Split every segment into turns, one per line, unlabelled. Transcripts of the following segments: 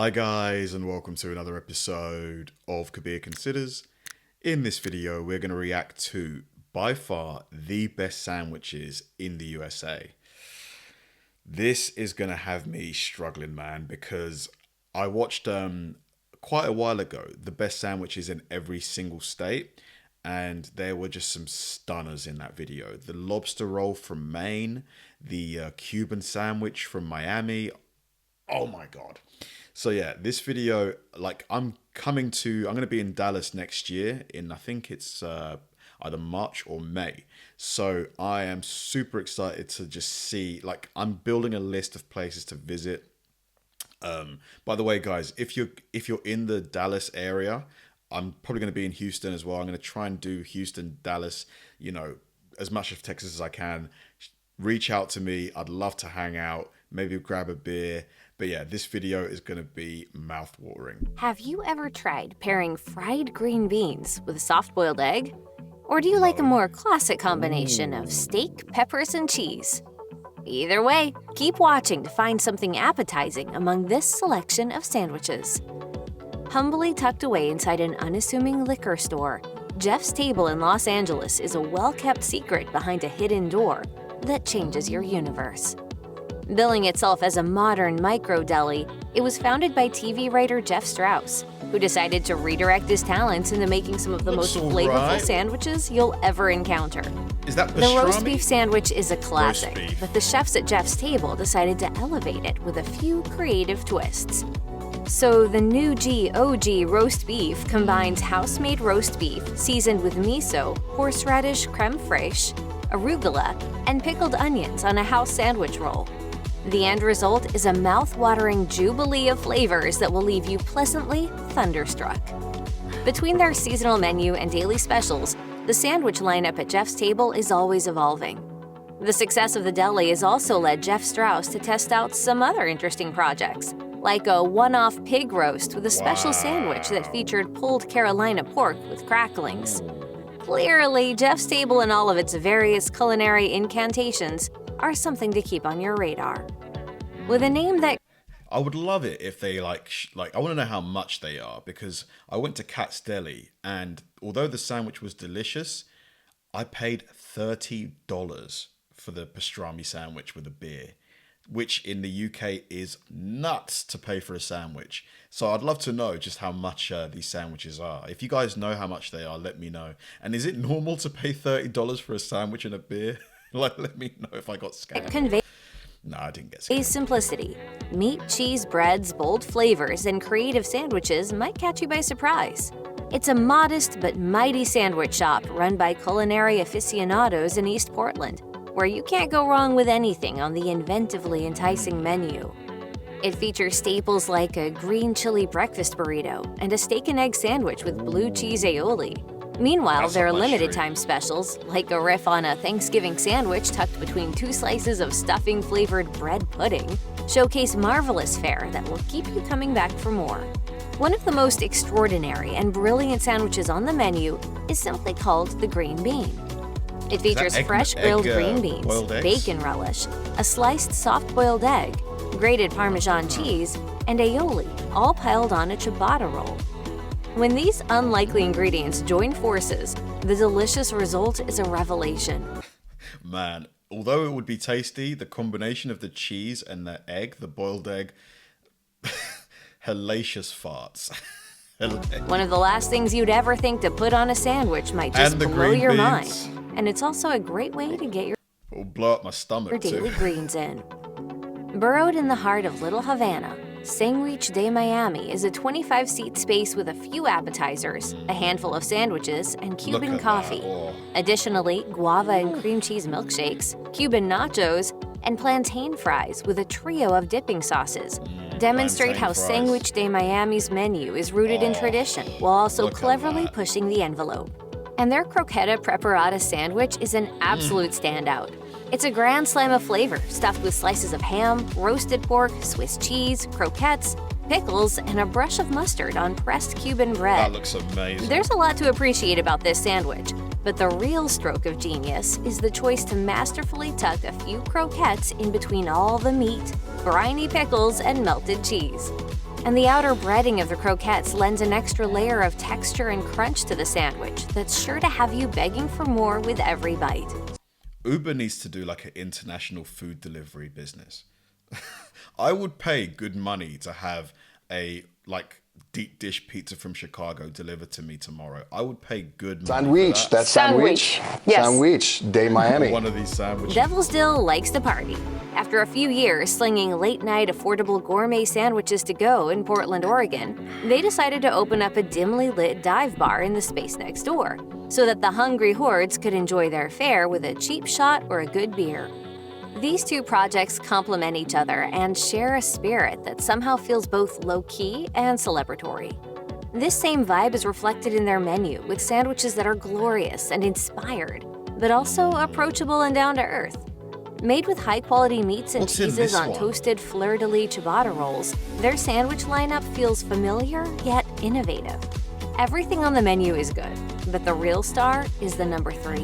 Hi guys, and welcome to another episode of Kabir Considers. In this video, we're going to react to, by far, the best sandwiches in the USA. This is going to have me struggling, man, because I watched quite a while ago the best sandwiches in every single state, and there were just some stunners in that video. The lobster roll from Maine, the Cuban sandwich from Miami. Oh my God. So yeah, this video, I'm going to be in Dallas next year I think it's either March or May. So I am super excited to just see, I'm building a list of places to visit. By the way, guys, if you're in the Dallas area, I'm probably going to be in Houston as well. I'm going to try and do Houston, Dallas, as much of Texas as I can. Reach out to me. I'd love to hang out, maybe grab a beer. But yeah, this video is going to be mouth-watering.
Have you ever tried pairing fried green beans with a soft-boiled egg? Or do you like a more classic combination of steak, peppers, and cheese? Either way, keep watching to find something appetizing among this selection of sandwiches. Humbly tucked away inside an unassuming liquor store, Jeff's Table in Los Angeles is a well-kept secret behind a hidden door that changes your universe. Billing itself as a modern micro-deli, it was founded by TV writer Jeff Strauss, who decided to redirect his talents into making some of the most flavorful sandwiches you'll ever encounter.
Is that pastrami?
The roast beef sandwich is a classic, but the chefs at Jeff's Table decided to elevate it with a few creative twists. So the new OG roast beef combines house-made roast beef seasoned with miso, horseradish creme fraiche, arugula, and pickled onions on a house sandwich roll. The end result is a mouth-watering jubilee of flavors that will leave you pleasantly thunderstruck. Between their seasonal menu and daily specials, the sandwich lineup at Jeff's Table is always evolving. The success of the deli has also led Jeff Strauss to test out some other interesting projects, like a one-off pig roast with a special sandwich that featured pulled Carolina pork with cracklings. Clearly, Jeff's Table and all of its various culinary incantations are something to keep on your radar. With a name that
I would love it if they I want to know how much they are, because I went to Cat's Deli, and although the sandwich was delicious, I paid $30 for the pastrami sandwich with a beer, which in the UK is nuts to pay for a sandwich. So I'd love to know just how much these sandwiches are. If you guys know how much they are, let me know. And is it normal to pay $30 for a sandwich and a beer? Let me know if I got scammed. No, I didn't get scammed.
Simplicity. Meat, cheese, breads, bold flavors, and creative sandwiches might catch you by surprise. It's a modest but mighty sandwich shop run by Culinary Afficianados in East Portland, where you can't go wrong with anything on the inventively enticing menu. It features staples like a green chili breakfast burrito and a steak and egg sandwich with blue cheese aioli. Meanwhile, there are limited-time specials, like a riff on a Thanksgiving sandwich tucked between two slices of stuffing-flavored bread pudding, showcase marvelous fare that will keep you coming back for more. One of the most extraordinary and brilliant sandwiches on the menu is simply called the green bean. It features fresh grilled green beans, bacon relish, a sliced soft-boiled egg, grated Parmesan cheese, and aioli, all piled on a ciabatta roll. When these unlikely ingredients join forces, the delicious result is a revelation.
Man, although it would be tasty, the combination of the cheese and the egg, the boiled egg, hellacious farts.
One of the last things you'd ever think to put on a sandwich might just blow your mind. And it's also a great way to get
It'll blow up my stomach
your daily greens in. Burrowed in the heart of Little Havana, Sandwich de Miami is a 25-seat space with a few appetizers, a handful of sandwiches, and Cuban coffee. Additionally, guava and cream cheese milkshakes, Cuban nachos, and plantain fries with a trio of dipping sauces demonstrate how Sandwich de Miami's menu is rooted in tradition while also cleverly pushing the envelope. And their croqueta preparata sandwich is an absolute standout. It's a grand slam of flavor, stuffed with slices of ham, roasted pork, Swiss cheese, croquettes, pickles, and a brush of mustard on pressed Cuban bread.
That looks amazing.
There's a lot to appreciate about this sandwich, but the real stroke of genius is the choice to masterfully tuck a few croquettes in between all the meat, briny pickles, and melted cheese. And the outer breading of the croquettes lends an extra layer of texture and crunch to the sandwich that's sure to have you begging for more with every bite.
Uber needs to do like an international food delivery business. I would pay good money to have a like deep dish pizza from Chicago delivered to me tomorrow. I would pay good money
Sandwich,
for that.
that's sandwich.
Yes.
Sandwich, Day Miami.
One of these sandwiches.
Devil's Dill likes to party. After a few years slinging late-night affordable gourmet sandwiches to go in Portland, Oregon, they decided to open up a dimly lit dive bar in the space next door, so that the hungry hordes could enjoy their fare with a cheap shot or a good beer. These two projects complement each other and share a spirit that somehow feels both low-key and celebratory. This same vibe is reflected in their menu, with sandwiches that are glorious and inspired, but also approachable and down-to-earth. Made with high-quality meats and
What's in
cheeses
this
on
one?
toasted fleur-de-lis ciabatta rolls, their sandwich lineup feels familiar yet innovative. Everything on the menu is good, but the real star is the number 3,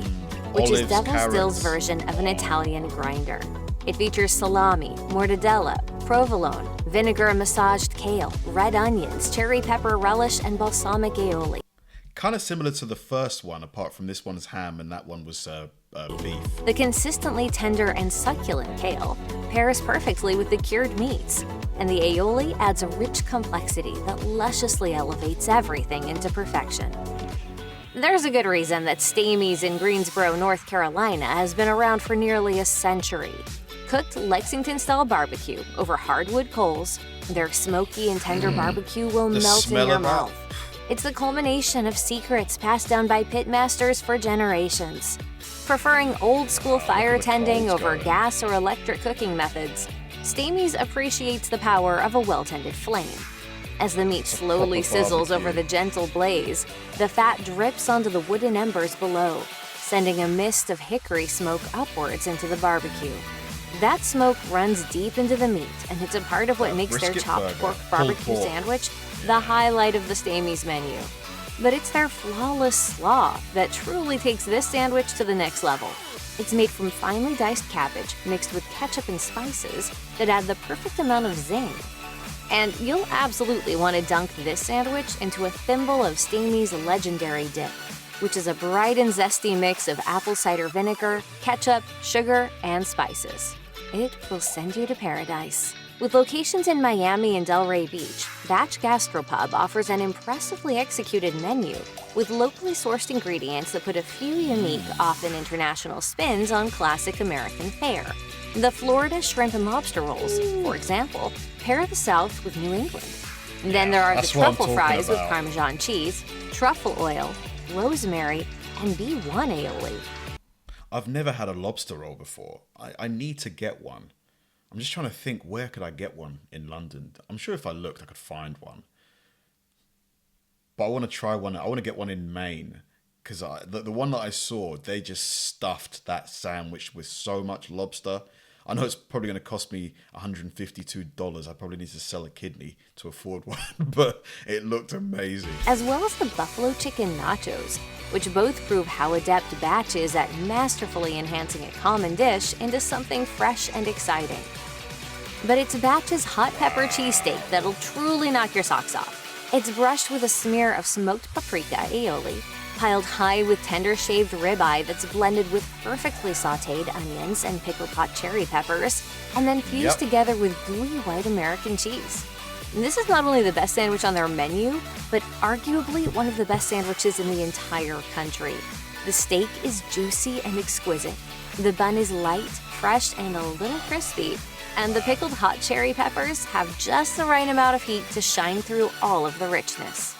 which
Olives,
is Devil's
carrots.
Dill's version of an Italian grinder. It features salami, mortadella, provolone, vinegar-massaged kale, red onions, cherry pepper relish, and balsamic aioli.
Kind of similar to the first one, apart from this one's ham and that one was beef.
The consistently tender and succulent kale pairs perfectly with the cured meats, and the aioli adds a rich complexity that lusciously elevates everything into perfection. There's a good reason that Stams in Greensboro, North Carolina has been around for nearly a century. Cooked Lexington-style barbecue over hardwood coals, their smoky and tender barbecue will
The
melt in
smell
your
of that.
mouth. It's the culmination of secrets passed down by pitmasters for generations. Preferring old-school fire tending over
going.
gas or electric cooking methods, Stams appreciates the power of a well-tended flame. As the meat slowly
proper
sizzles over
barbecue.
the gentle blaze, the fat drips onto the wooden embers below, sending a mist of hickory smoke upwards into the barbecue. That smoke runs deep into the meat, and it's a part of what makes their
brisket
chopped
burger,
pork
pulled
barbecue
pork.
sandwich the highlight of the Stams menu. But it's their flawless slaw that truly takes this sandwich to the next level. It's made from finely diced cabbage mixed with ketchup and spices that add the perfect amount of zing. And you'll absolutely want to dunk this sandwich into a thimble of Stams' legendary dip, which is a bright and zesty mix of apple cider vinegar, ketchup, sugar, and spices. It will send you to paradise. With locations in Miami and Delray Beach, Batch Gastropub offers an impressively executed menu with locally sourced ingredients that put a few unique, often international spins on classic American fare. The Florida shrimp and lobster rolls, for example, pair the South with New England. Then there are the
that's what I'm
truffle
talking
fries with
about.
Parmesan cheese, truffle oil, rosemary, and B1 aioli.
I've never had a lobster roll before. I need to get one. I'm just trying to think, where could I get one in London? I'm sure if I looked, I could find one. But I want to try one. I want to get one in Maine. Because the one that I saw, they just stuffed that sandwich with so much lobster. I know it's probably going to cost me $152. I probably need to sell a kidney to afford one. But it looked amazing.
As well as the buffalo chicken nachos, which both prove how adept Batch is at masterfully enhancing a common dish into something fresh and exciting. But it's Batch's hot pepper cheesesteak that'll truly knock your socks off. It's brushed with a smear of smoked paprika aioli, piled high with tender shaved ribeye that's blended with perfectly sautéed onions and pickled hot cherry peppers, and then fused together with gooey white American cheese. And this is not only the best sandwich on their menu, but arguably one of the best sandwiches in the entire country. The steak is juicy and exquisite. The bun is light, fresh, and a little crispy. And the pickled hot cherry peppers have just the right amount of heat to shine through all of the richness.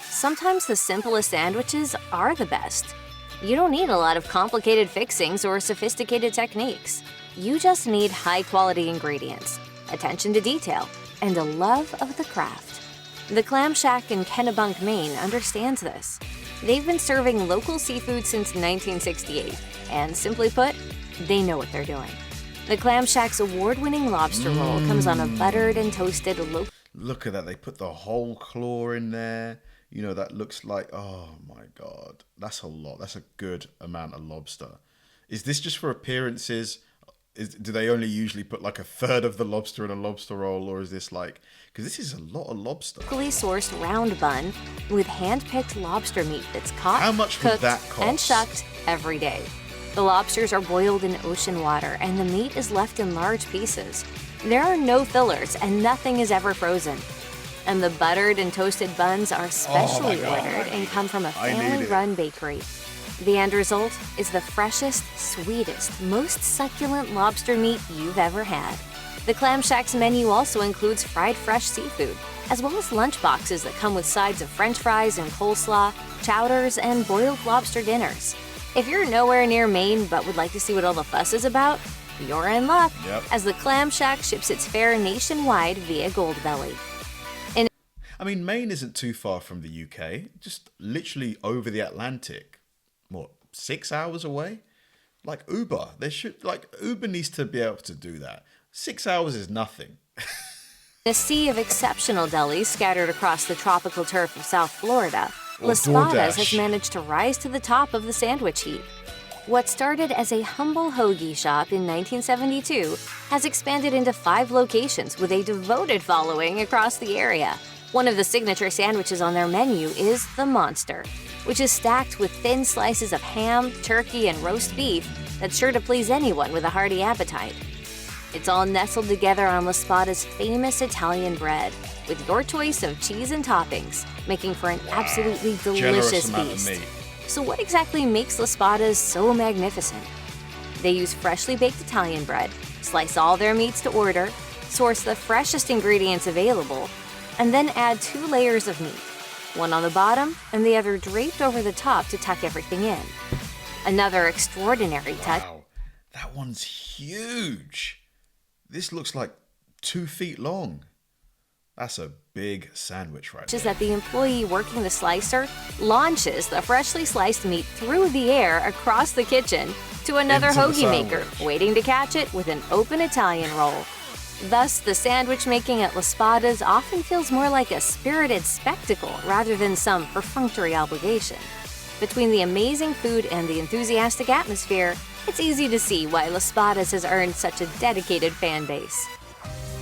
Sometimes the simplest sandwiches are the best. You don't need a lot of complicated fixings or sophisticated techniques. You just need high-quality ingredients, attention to detail, and a love of the craft. The Clam Shack in Kennebunk, Maine understands this. They've been serving local seafood since 1968, and simply put, they know what they're doing. The Clam Shack's award-winning lobster roll comes on a buttered and toasted
Look at that. They put the whole claw in there. You know, that looks like, oh my God. That's a lot. That's a good amount of lobster. Is this just for appearances? do they only usually put like a third of the lobster in a lobster roll, or is this like, because this is a lot of lobster.
Locally sourced round bun with hand-picked lobster meat that's caught,
How much would
cooked,
that cost?
and shucked every day. The lobsters are boiled in ocean water, and the meat is left in large pieces. There are no fillers, and nothing is ever frozen. And the buttered and toasted buns are specially ordered and come from a family-run bakery. The end result is the freshest, sweetest, most succulent lobster meat you've ever had. The Clam Shack's menu also includes fried fresh seafood, as well as lunch boxes that come with sides of french fries and coleslaw, chowders, and boiled lobster dinners. If you're nowhere near Maine but would like to see what all the fuss is about, you're in luck, as the Clam Shack ships its fare nationwide via Goldbelly.
I mean, Maine isn't too far from the UK, just literally over the Atlantic. What, 6 hours away? Like Uber, Uber needs to be able to do that. 6 hours is nothing.
A sea of exceptional delis scattered across the tropical turf of South Florida, Laspadas has managed to rise to the top of the sandwich heap. What started as a humble hoagie shop in 1972 has expanded into 5 locations with a devoted following across the area. One of the signature sandwiches on their menu is the Monster, which is stacked with thin slices of ham, turkey, and roast beef that's sure to please anyone with a hearty appetite. It's all nestled together on Laspadas' famous Italian bread, with your choice of cheese and toppings, making for an absolutely delicious feast. So what exactly makes Laspadas so magnificent? They use freshly baked Italian bread, slice all their meats to order, source the freshest ingredients available, and then add 2 layers of meat, one on the bottom and the other draped over the top to tuck everything in. Another extraordinary touch.
Wow, that one's huge. This looks like 2 feet long. That's a big sandwich right there.
Is that the employee working the slicer launches the freshly sliced meat through the air across the kitchen to another hoagie maker, waiting to catch it with an open Italian roll. Thus, the sandwich making at Laspadas often feels more like a spirited spectacle rather than some perfunctory obligation. Between the amazing food and the enthusiastic atmosphere, it's easy to see why Laspadas has earned such a dedicated fan base.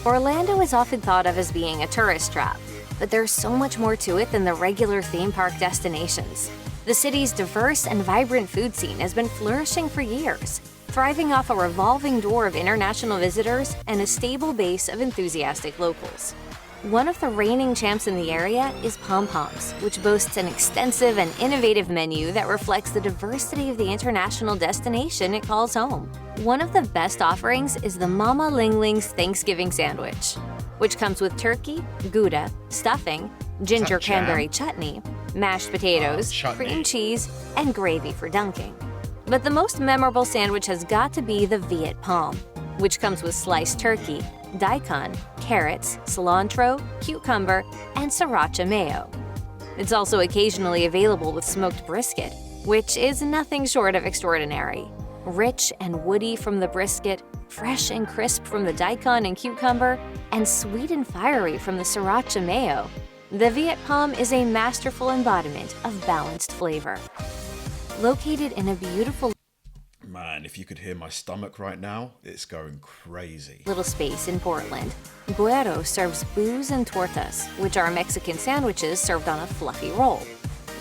Orlando is often thought of as being a tourist trap, but there's so much more to it than the regular theme park destinations. The city's diverse and vibrant food scene has been flourishing for years, thriving off a revolving door of international visitors and a stable base of enthusiastic locals. One of the reigning champs in the area is Pom Poms, which boasts an extensive and innovative menu that reflects the diversity of the international destination it calls home. One of the best offerings is the Mama Ling Ling's Thanksgiving sandwich, which comes with turkey, Gouda, stuffing, ginger cranberry chutney, mashed potatoes, cream cheese, and gravy for dunking. But the most memorable sandwich has got to be the Viet Pom, which comes with sliced turkey, daikon, carrots, cilantro, cucumber, and sriracha mayo. It's also occasionally available with smoked brisket, which is nothing short of extraordinary. Rich and woody from the brisket, fresh and crisp from the daikon and cucumber, and sweet and fiery from the sriracha mayo. The Viet Pom is a masterful embodiment of balanced flavor. Located in a beautiful
Man, if you could hear my stomach right now, it's going crazy.
Little space in Portland, Guero serves booze and tortas, which are Mexican sandwiches served on a fluffy roll.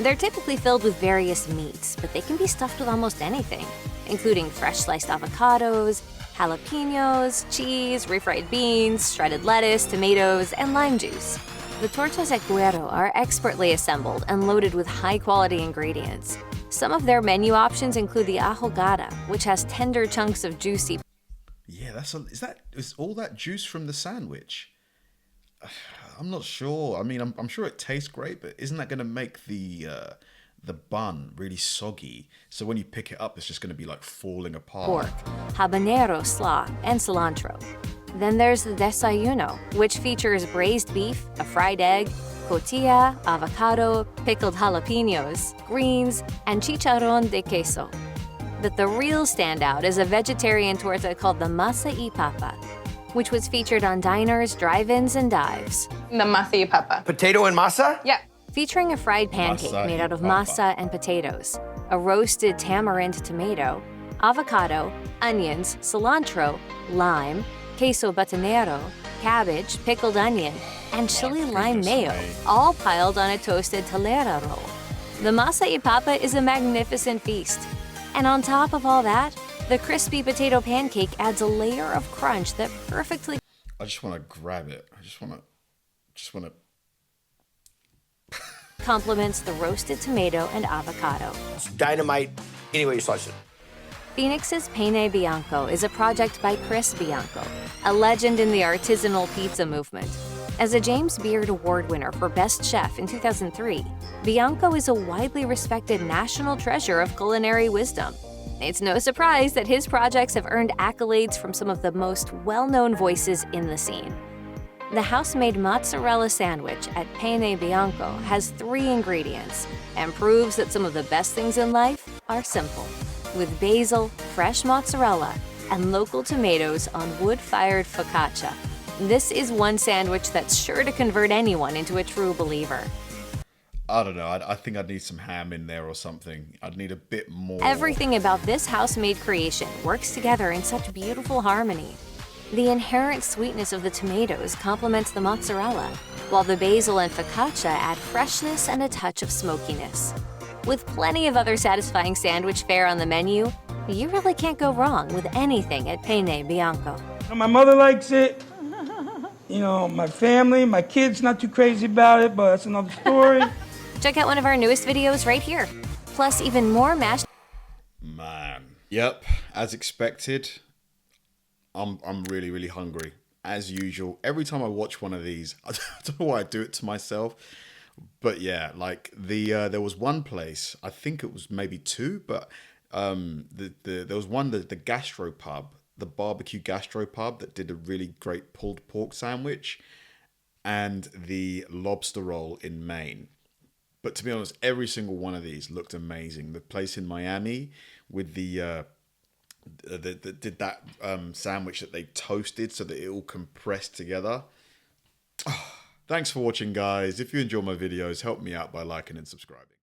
They're typically filled with various meats, but they can be stuffed with almost anything, including fresh sliced avocados, jalapenos, cheese, refried beans, shredded lettuce, tomatoes, and lime juice. The tortas at Guero are expertly assembled and loaded with high-quality ingredients. Some of their menu options include the ahogada, which has tender chunks of juicy.
Yeah, is all that juice from the sandwich? I'm not sure. I mean, I'm sure it tastes great, but isn't that going to make the bun really soggy? So when you pick it up, it's just going to be like falling apart.
Pork, habanero slaw, and cilantro. Then there's the desayuno, which features braised beef, a fried egg, cotija, avocado, pickled jalapenos, greens, and chicharrón de queso. But the real standout is a vegetarian torta called the masa y papa, which was featured on diners, drive-ins, and dives.
The masa y papa.
Potato and masa?
Yeah.
Featuring a fried pancake made out of masa and potatoes, a roasted tamarind tomato, avocado, onions, cilantro, lime, queso butanero, cabbage, pickled onion, and chili lime mayo, all piled on a toasted telera roll. The masa y papa is a magnificent feast. And on top of all that, the crispy potato pancake adds a layer of crunch that perfectly
I just want to grab it. I just want to.
complements the roasted tomato and avocado.
It's dynamite any way you slice it.
Phoenix's Penne Bianco is a project by Chris Bianco, a legend in the artisanal pizza movement. As a James Beard Award winner for Best Chef in 2003, Bianco is a widely respected national treasure of culinary wisdom. It's no surprise that his projects have earned accolades from some of the most well-known voices in the scene. The house-made mozzarella sandwich at Penne Bianco has 3 ingredients and proves that some of the best things in life are simple. With basil, fresh mozzarella, and local tomatoes on wood-fired focaccia, this is one sandwich that's sure to convert anyone into a true believer.
I don't know. I think I'd need some ham in there or something. I'd need a bit more.
Everything about this house-made creation works together in such beautiful harmony. The inherent sweetness of the tomatoes complements the mozzarella, while the basil and focaccia add freshness and a touch of smokiness. With plenty of other satisfying sandwich fare on the menu, you really can't go wrong with anything at Penne Bianco.
My mother likes it. You know, my family, my kids not too crazy about it, but that's another story.
Check out one of our newest videos right here. Plus, even more mashed.
Man. Yep, as expected, I'm really, really hungry. As usual, every time I watch one of these, I don't know why I do it to myself. But yeah, like there was one place, I think it was maybe 2, but there was one, the Gastropub, the barbecue Gastropub that did a really great pulled pork sandwich, and the lobster roll in Maine. But to be honest, every single one of these looked amazing. The place in Miami with the did that sandwich that they toasted so that it all compressed together. Oh, thanks for watching, guys. If you enjoy my videos, help me out by liking and subscribing.